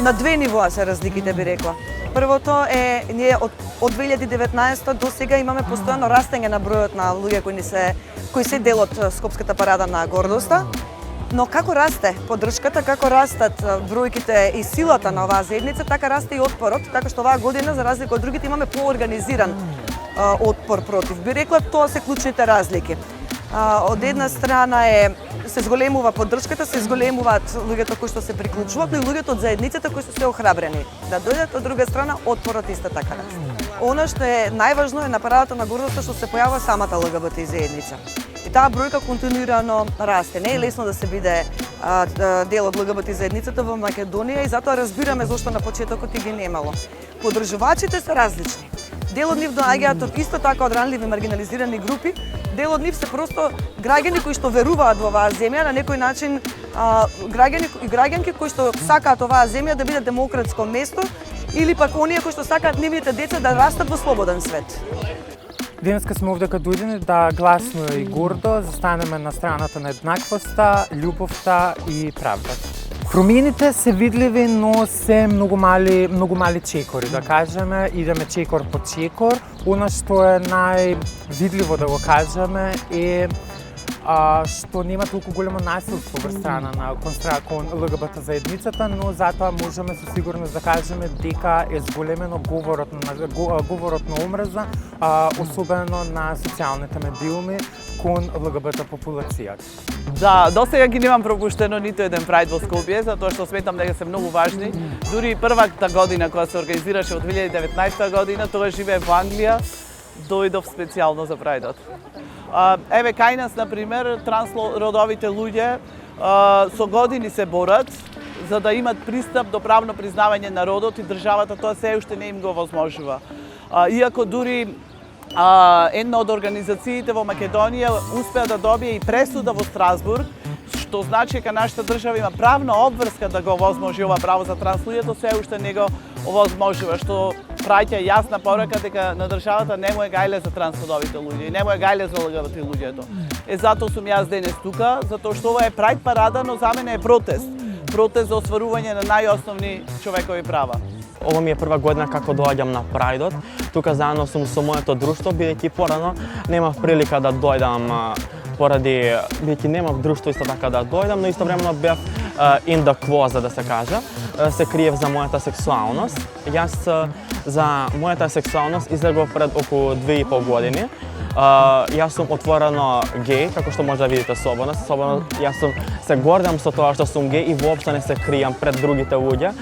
На две нивоа се разликите, би рекла. Првото е, ние од 2019 до сега имаме постојано растење на бројот на луѓе кои се дел од Скопската парада на гордоста. Но како расте поддршката, како растат бројките и силата на оваа заедница, така расте и отпорот, така што оваа година, за разлика од другите, имаме поорганизиран отпор против. Би рекла, тоа се клучните разлики. Од една страна се зголемува поддршката, се зголемуваат луѓето кои што се приклучуваат, но и луѓето од заедницата кои што се охрабрени да дојдат. Од друга страна, отпорот исто така расте. Она што е најважно е на парадата на гордоста што се појавува самата ЛГБТ заедница. И таа бројка континуирано расте. Не е лесно да се биде дел од ЛГБТ заедницата во Македонија и затоа разбираме зошто на почетокот и ги немало. Поддржувачите се различни. Дел од нив доаѓаат од исто така од ранливи маргинализирани групи, дел од нив се просто граѓани кои што веруваат во оваа земја, на некој начин граѓани и граѓанки кои што сакаат оваа земја да биде демократско место или пак оние кои што сакаат нивните деца да растат во слободен свет. Денеска сме овде кај дојдене да гласно и гордо застанеме на страната на еднаквоста, љубовта и правдата. Промените се видливи, но се многу мали чекори, да кажеме, идеме чекор по чекор. Она што е највидливо да го кажеме е што нема толку големо насилство врз страна кон ЛГБТ заедницата, но затоа можеме со сигурност да кажеме дека е зголемено говорот на омраза, особено на социјалните медиуми кон ЛГБТ популацијата. Да, досега ги немам пропуштено ниту еден прајд во Скопје, затоа што сметам дека се многу важни. Дури и првата година која се организираше од 2019 година, тогаш живеев во Англија, дојдов специјално за прајдот. Еве кај нас, например, транслородовите луѓе со години се борат за да имат пристап до правно признавање на родот и државата тоа се уште не им го возможува. Иако дури една од организациите во Македонија успеа да добие и пресуда во Страсбург, што значи дека нашата држава има правна обврска да го возможи ова право за транслуѓето, се уште не го овозможува, што праќа јасна порака дека на државата не му е гајле за транслудовите луѓе и не му е гајле за ЛГБТ луѓето. Затоа сум јас денес тука, затоа што ова е прајд парада, но за мене е протест. Протест за остварување на најосновни човекови права. Ова ми е прва година како доаѓам на прајдот. Тука заедно сум со моето друштво, бидејќи порано немав прилика да дојдам бидејќи немав друштво исто така да дојдам, но истовремено бев in the closet, да се каже. Се криев за мојата сексуалност. Јас за мојата сексуалност излегов пред околу 2,5 години. Јас сум отворено геј, како што може да видите собствено. Јас се гордам со тоа што сум геј и воопшто не се кријам пред другите луѓе.